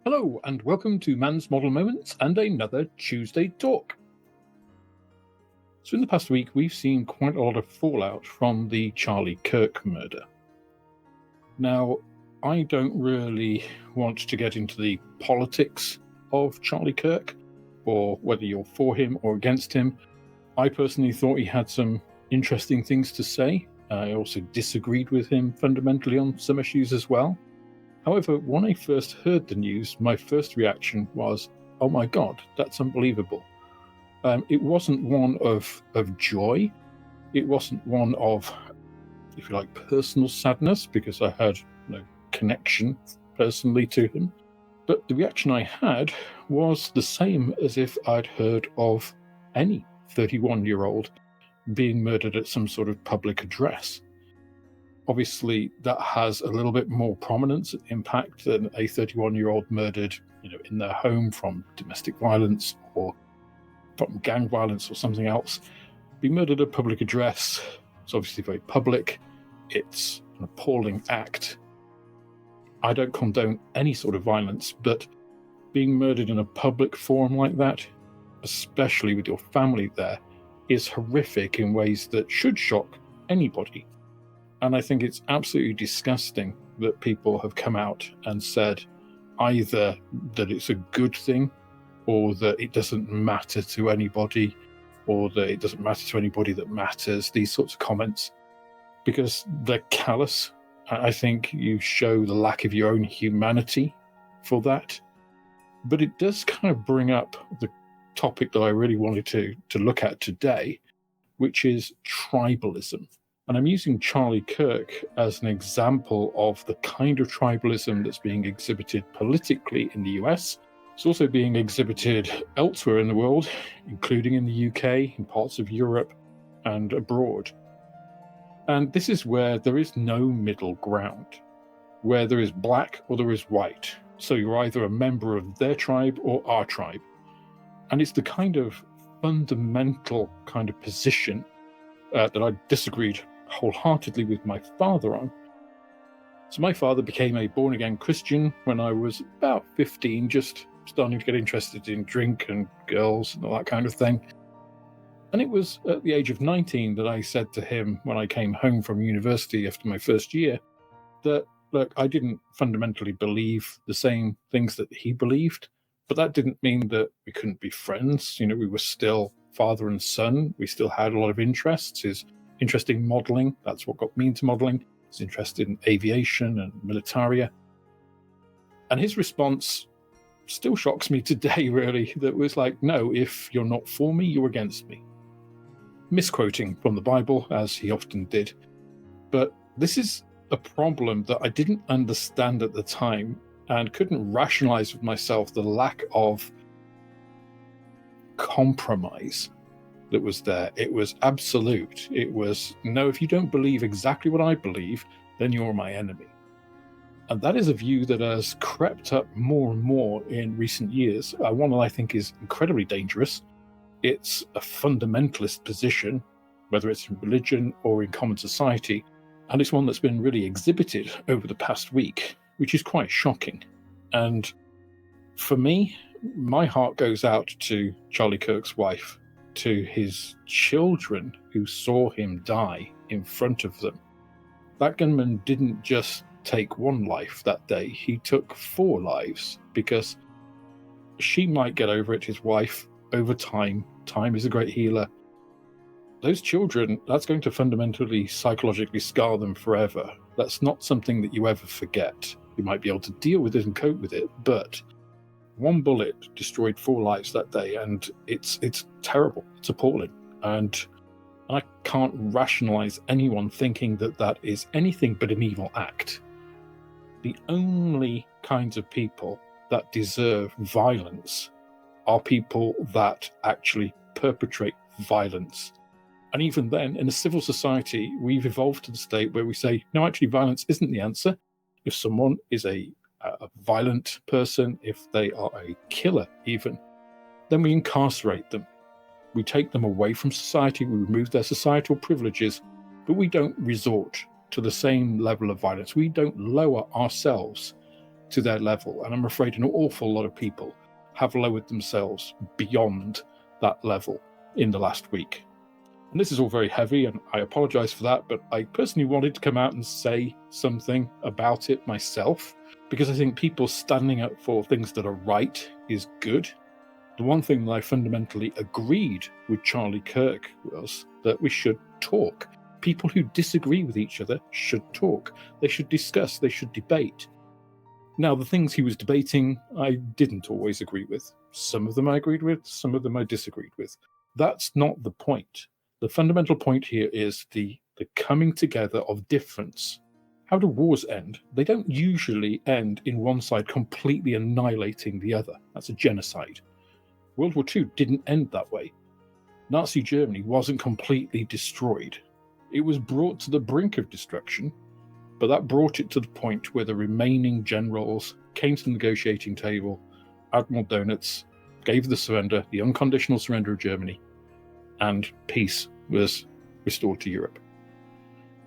Hello, and welcome to Mann's Model Moments and another Tuesday Talk. So in the past week, we've seen quite a lot of fallout from the Charlie Kirk murder. Now, I don't really want to get into the politics of Charlie Kirk, or whether you're for him or against him. I personally thought he had some interesting things to say. I also disagreed with him fundamentally on some issues as well. However, when I first heard the news, my first reaction was, oh my God, that's unbelievable. It wasn't one of joy. It wasn't one of, if you like, personal sadness, because I had no connection personally to him. But the reaction I had was the same as if I'd heard of any 31-year-old being murdered at some sort of public address. Obviously, that has a little bit more prominence and impact than a 31-year-old murdered, in their home from domestic violence or from gang violence or something else. Being murdered at a public address, it's obviously very public. It's an appalling act. I don't condone any sort of violence, but being murdered in a public forum like that, especially with your family there, is horrific in ways that should shock anybody. And I think it's absolutely disgusting that people have come out and said either that it's a good thing or that it doesn't matter to anybody or that it doesn't matter to anybody that matters, these sorts of comments, because they're callous. I think you show the lack of your own humanity for that. But it does kind of bring up the topic that I really wanted to look at today, which is tribalism. And I'm using Charlie Kirk as an example of the kind of tribalism that's being exhibited politically in the US. It's also being exhibited elsewhere in the world, including in the UK, in parts of Europe, and abroad. And this is where there is no middle ground, where there is black or there is white. So you're either a member of their tribe or our tribe. And it's the kind of fundamental kind of position that I disagreed wholeheartedly with my father on. So my father became a born-again Christian when I was about 15, just starting to get interested in drink and girls and all that kind of thing. And it was at the age of 19 that I said to him when I came home from university after my first year that, look, I didn't fundamentally believe the same things that he believed, but that didn't mean that we couldn't be friends. We were still father and son. We still had a lot of interests. His interest in modeling, that's what got me into modeling. His interest in aviation and militaria. And his response still shocks me today, really, that was like, no, if you're not for me, you're against me. Misquoting from the Bible, as he often did. But this is a problem that I didn't understand at the time and couldn't rationalize with myself the lack of compromise that was there. It was absolute. It was, no, if you don't believe exactly what I believe, then you're my enemy. And that is a view that has crept up more and more in recent years. One that I think is incredibly dangerous. It's a fundamentalist position, whether it's in religion or in common society, and it's one that's been really exhibited over the past week, which is quite shocking. And for me, my heart goes out to Charlie Kirk's wife, to his children who saw him die in front of them. That gunman didn't just take one life that day, he took 4 lives, because she might get over it, his wife, over time. Time is a great healer. Those children, that's going to fundamentally psychologically scar them forever. That's not something that you ever forget. You might be able to deal with it and cope with it, but one bullet destroyed 4 lives that day, and it's terrible. It's appalling. And I can't rationalize anyone thinking that that is anything but an evil act. The only kinds of people that deserve violence are people that actually perpetrate violence. And even then, in a civil society, we've evolved to the state where we say, no, actually, violence isn't the answer. If someone is a violent person, if they are a killer even, then we incarcerate them. We take them away from society, we remove their societal privileges, but we don't resort to the same level of violence. We don't lower ourselves to their level. And I'm afraid an awful lot of people have lowered themselves beyond that level in the last week. And this is all very heavy, and I apologize for that, but I personally wanted to come out and say something about it myself, because I think people standing up for things that are right is good. The one thing that I fundamentally agreed with Charlie Kirk was that we should talk. People who disagree with each other should talk. They should discuss. They should debate. Now, the things he was debating, I didn't always agree with. Some of them I agreed with, some of them I disagreed with. That's not the point. The fundamental point here is the coming together of difference. How do wars end? They don't usually end in one side completely annihilating the other. That's a genocide. World War II didn't end that way. Nazi Germany wasn't completely destroyed. It was brought to the brink of destruction, but that brought it to the point where the remaining generals came to the negotiating table, Admiral Donitz gave the surrender, the unconditional surrender of Germany, and peace was restored to Europe.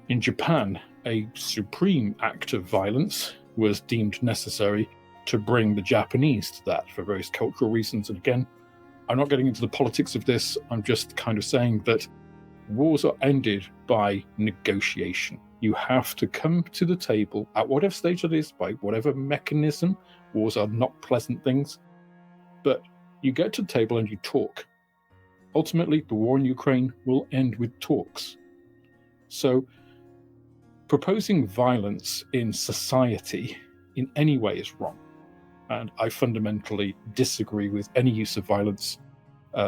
In Japan, a supreme act of violence was deemed necessary to bring the Japanese to that for various cultural reasons. And again, I'm not getting into the politics of this. I'm just kind of saying that wars are ended by negotiation. You have to come to the table at whatever stage it is, by whatever mechanism. Wars are not pleasant things. But you get to the table and you talk. Ultimately, the war in Ukraine will end with talks. So, proposing violence in society in any way is wrong. And I fundamentally disagree with any use of violence.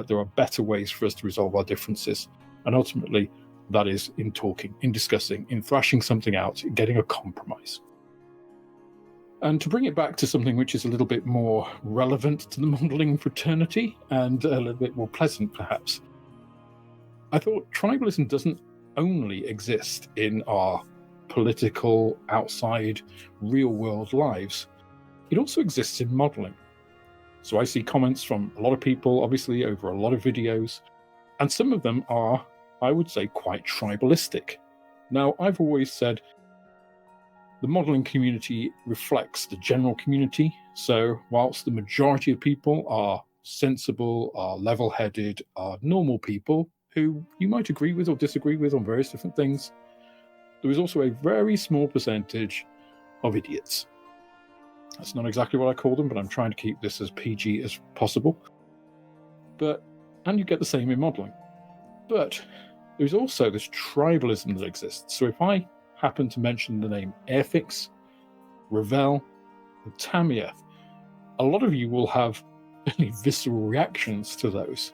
There are better ways for us to resolve our differences. And ultimately, that is in talking, in discussing, in thrashing something out, in getting a compromise. And to bring it back to something which is a little bit more relevant to the modelling fraternity and a little bit more pleasant, perhaps, I thought tribalism doesn't only exist in our political, outside, real-world lives. It also exists in modelling. So I see comments from a lot of people, obviously, over a lot of videos, and some of them are, I would say, quite tribalistic. Now, I've always said the modelling community reflects the general community, so whilst the majority of people are sensible, are level-headed, are normal people who you might agree with or disagree with on various different things, there is also a very small percentage of idiots. That's not exactly what I call them, but I'm trying to keep this as PG as possible. And you get the same in modelling. But there's also this tribalism that exists. So if I happen to mention the name airfix, Ravel, and Tamiya, a lot of you will have really visceral reactions to those.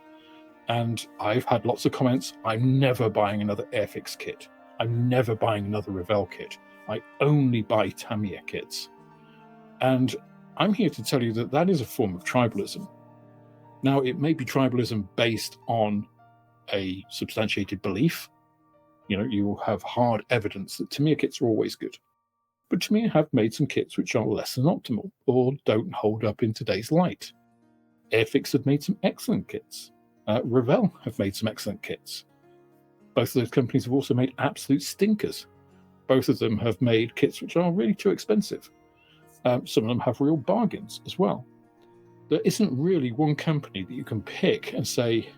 And I've had lots of comments, I'm never buying another airfix kit. I'm never buying another Ravel kit. I only buy Tamiya kits. And I'm here to tell you that that is a form of tribalism. Now, it may be tribalism based on a substantiated belief. You know, you will have hard evidence that Tamiya kits are always good. But Tamiya have made some kits which are less than optimal or don't hold up in today's light. Airfix have made some excellent kits. Ravel have made some excellent kits. Both of those companies have also made absolute stinkers. Both of them have made kits which are really too expensive. Some of them have real bargains as well. There isn't really one company that you can pick and say,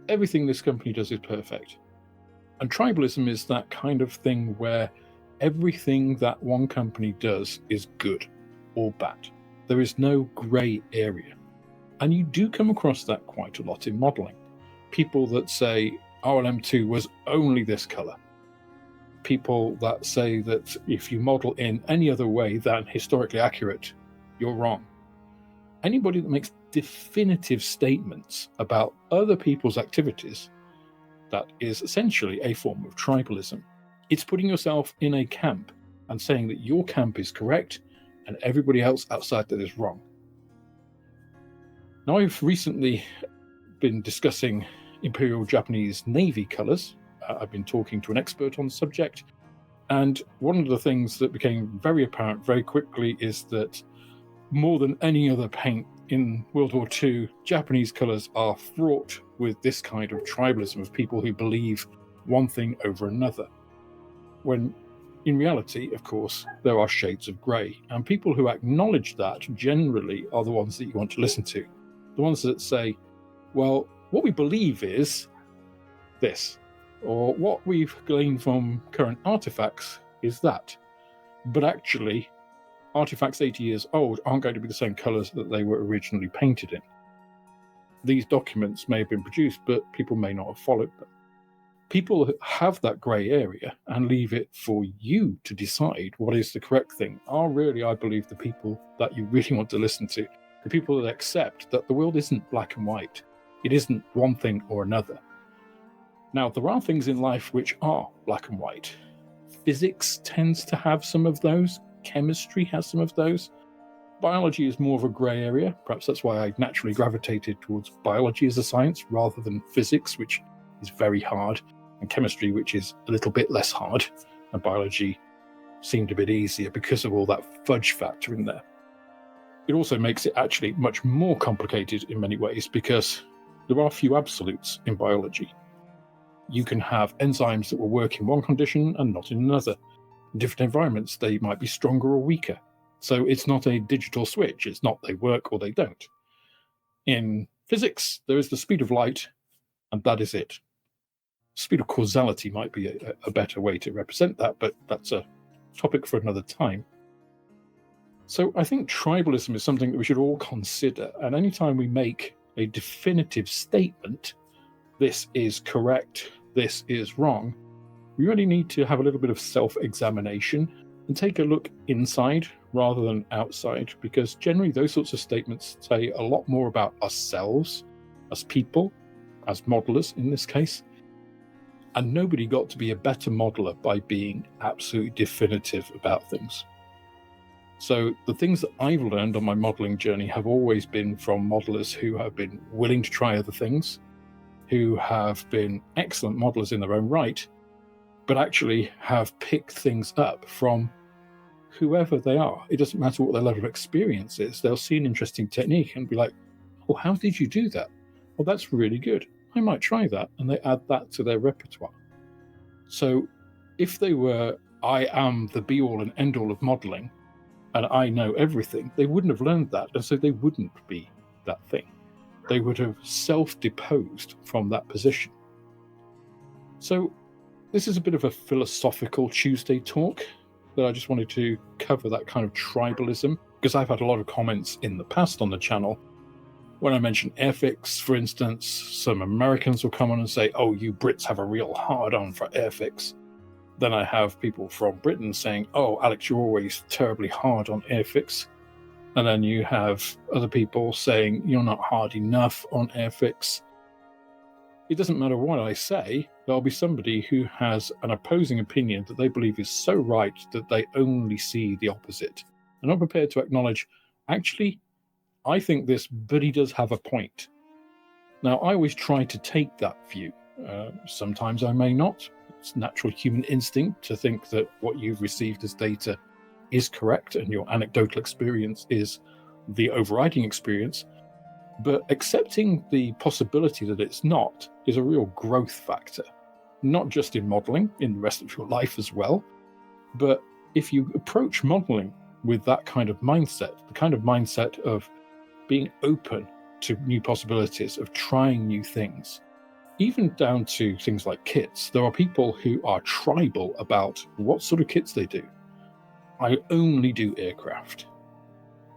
everything this company does is perfect. And tribalism is that kind of thing where everything that one company does is good or bad. There is no grey area. And you do come across that quite a lot in modelling. People that say RLM2 was only this colour. People that say that if you model in any other way than historically accurate, you're wrong. Anybody that makes definitive statements about other people's activities, that is essentially a form of tribalism. It's putting yourself in a camp and saying that your camp is correct and everybody else outside that is wrong. Now, I've recently been discussing Imperial Japanese Navy colours. I've been talking to an expert on the subject, and one of the things that became very apparent very quickly is that more than any other paint in World War II, Japanese colours are fraught with this kind of tribalism of people who believe one thing over another. When In reality, of course, there are shades of grey, and people who acknowledge that generally are the ones that you want to listen to. The ones that say, well, what we believe is this, or what we've gleaned from current artifacts is that. But actually, artifacts 80 years old aren't going to be the same colours that they were originally painted in. These documents may have been produced, but people may not have followed them. People have that grey area and leave it for you to decide what is the correct thing are really, I believe, the people that you really want to listen to. The people that accept that the world isn't black and white. It isn't one thing or another. Now, there are things in life which are black and white. Physics tends to have some of those. Chemistry has some of those. Biology is more of a grey area. Perhaps that's why I naturally gravitated towards biology as a science rather than physics, which is very hard, and chemistry, which is a little bit less hard, and biology seemed a bit easier because of all that fudge factor in there. It also makes it actually much more complicated in many ways because there are few absolutes in biology. You can have enzymes that will work in one condition and not in another. In different environments, they might be stronger or weaker. So it's not a digital switch. It's not they work or they don't. In physics, there is the speed of light, and that is it. Speed of causality might be a better way to represent that, but that's a topic for another time. So I think tribalism is something that we should all consider, and anytime we make a definitive statement, this is correct, this is wrong, we really need to have a little bit of self-examination and take a look inside rather than outside, because generally those sorts of statements say a lot more about ourselves, as people, as modelers in this case, and nobody got to be a better modeler by being absolutely definitive about things. So the things that I've learned on my modeling journey have always been from modelers who have been willing to try other things, who have been excellent modelers in their own right, but actually have picked things up from whoever they are. It doesn't matter what their level of experience is. They'll see an interesting technique and be like, oh, how did you do that? Well, that's really good. I might try that. And they add that to their repertoire. So if they were, I am the be-all and end-all of modeling, and I know everything, they wouldn't have learned that. And so they wouldn't be that thing. They would have self-deposed from that position. So this is a bit of a philosophical Tuesday talk that I just wanted to cover, that kind of tribalism, because I've had a lot of comments in the past on the channel. When I mention airfix, for instance, some Americans will come on and say, oh, you Brits have a real hard-on for airfix. Then I have people from Britain saying, oh, Alex, you're always terribly hard on airfix. And then you have other people saying, you're not hard enough on airfix. It doesn't matter what I say, there'll be somebody who has an opposing opinion that they believe is so right that they only see the opposite. They're not prepared to acknowledge, actually, I think this, but he does have a point. Now, I always try to take that view. Sometimes I may not. It's natural human instinct to think that what you've received as data is correct and your anecdotal experience is the overriding experience. But accepting the possibility that it's not is a real growth factor, not just in modeling, in the rest of your life as well. But if you approach modeling with that kind of mindset, the kind of mindset of being open to new possibilities, of trying new things, even down to things like kits, there are people who are tribal about what sort of kits they do. I only do aircraft.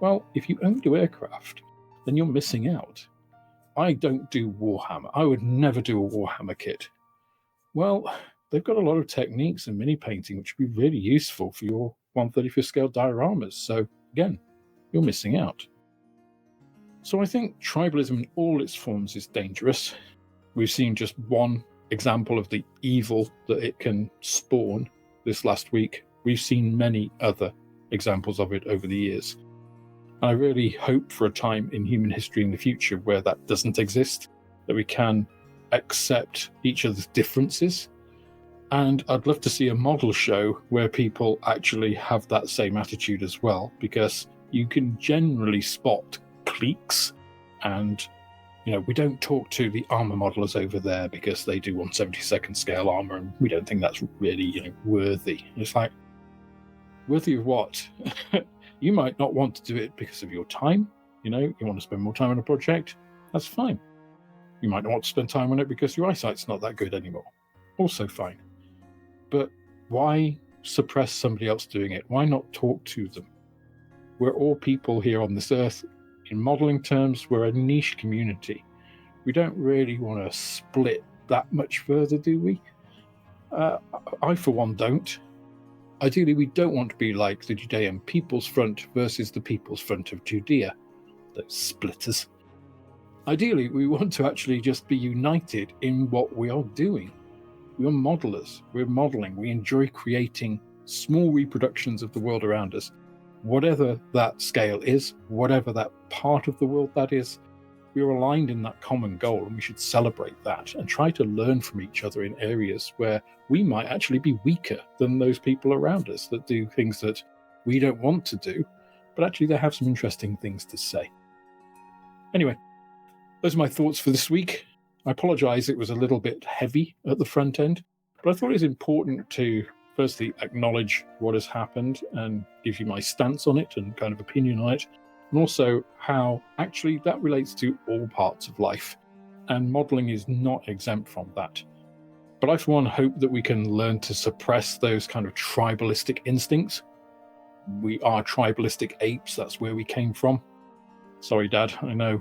Well, if you only do aircraft, then you're missing out. I don't do Warhammer. I would never do a Warhammer kit. Well, they've got a lot of techniques in mini painting which would be really useful for your 1/35th scale dioramas. So again, you're missing out. So I think tribalism in all its forms is dangerous. We've seen just one example of the evil that it can spawn this last week. We've seen many other examples of it over the years. And I really hope for a time in human history in the future where that doesn't exist, that we can accept each other's differences. And I'd love to see a model show where people actually have that same attitude as well, because you can generally spot cliques. And, you know, we don't talk to the armor modelers over there because they do 1/72nd scale armor and we don't think that's really, worthy. It's like, whether you what, you might not want to do it because of your time. You want to spend more time on a project. That's fine. You might not want to spend time on it because your eyesight's not that good anymore. Also fine. But why suppress somebody else doing it? Why not talk to them? We're all people here on this earth. In modeling terms, we're a niche community. We don't really want to split that much further, do we? I, for one, don't. Ideally, we don't want to be like the Judean People's Front versus the People's Front of Judea, those splitters. Ideally, we want to actually just be united in what we are doing. We are modelers. We're modeling. We enjoy creating small reproductions of the world around us. Whatever that scale is, whatever that part of the world that is, we are aligned in that common goal, and we should celebrate that and try to learn from each other in areas where we might actually be weaker than those people around us that do things that we don't want to do, but actually they have some interesting things to say. Anyway, those are my thoughts for this week. I apologise it was a little bit heavy at the front end, but I thought it was important to firstly acknowledge what has happened and give you my stance on it and kind of opinion on it, and also how actually that relates to all parts of life, and modelling is not exempt from that. But I, for one, hope that we can learn to suppress those kind of tribalistic instincts. We are tribalistic apes, that's where we came from. Sorry, Dad, I know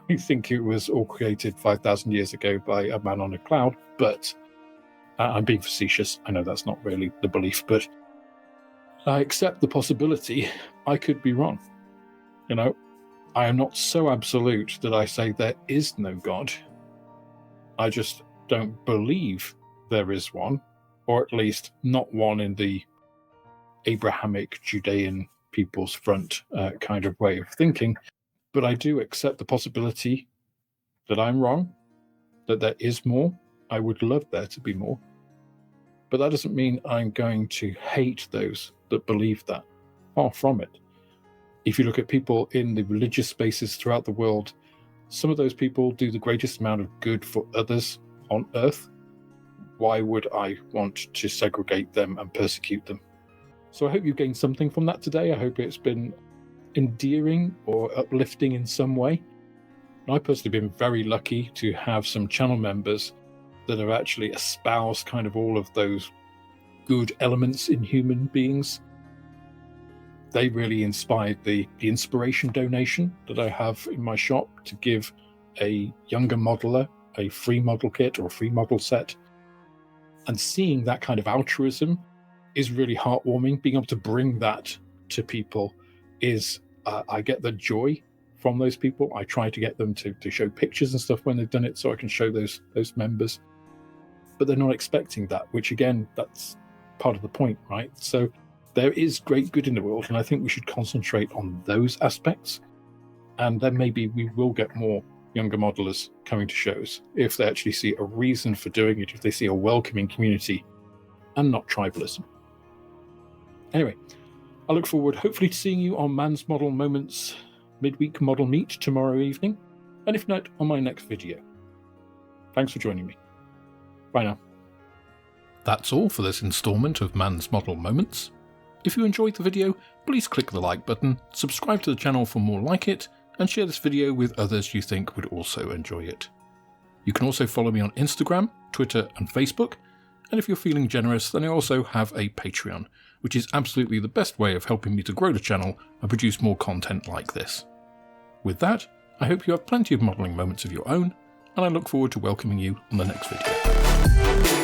you think it was all created 5,000 years ago by a man on a cloud, but I'm being facetious. I know that's not really the belief, but I accept the possibility I could be wrong. I am not so absolute that I say there is no God. I just don't believe there is one, or at least not one in the Abrahamic Judean People's Front kind of way of thinking. But I do accept the possibility that I'm wrong, that there is more. I would love there to be more. But that doesn't mean I'm going to hate those that believe that. Far from it. If you look at people in the religious spaces throughout the world, some of those people do the greatest amount of good for others on earth. Why would I want to segregate them and persecute them? So I hope you gained something from that today. I hope it's been endearing or uplifting in some way. And I've personally been very lucky to have some channel members that have actually espoused kind of all of those good elements in human beings. They really inspired the inspiration donation that I have in my shop to give a younger modeler a free model kit or a free model set. And seeing that kind of altruism is really heartwarming. Being able to bring that to people is, I get the joy from those people. I try to get them to show pictures and stuff when they've done it so I can show those members. But they're not expecting that, which again, that's part of the point, right? So there is great good in the world, and I think we should concentrate on those aspects. And then maybe we will get more younger modelers coming to shows if they actually see a reason for doing it, if they see a welcoming community and not tribalism. Anyway, I look forward hopefully to seeing you on Mann's Model Moments midweek model meet tomorrow evening, and if not, on my next video. Thanks for joining me. Bye now. That's all for this instalment of Mann's Model Moments. If you enjoyed the video, please click the like button, subscribe to the channel for more like it, and share this video with others you think would also enjoy it. You can also follow me on Instagram, Twitter and Facebook, and if you're feeling generous, then I also have a Patreon, which is absolutely the best way of helping me to grow the channel and produce more content like this. With that, I hope you have plenty of modelling moments of your own, and I look forward to welcoming you on the next video.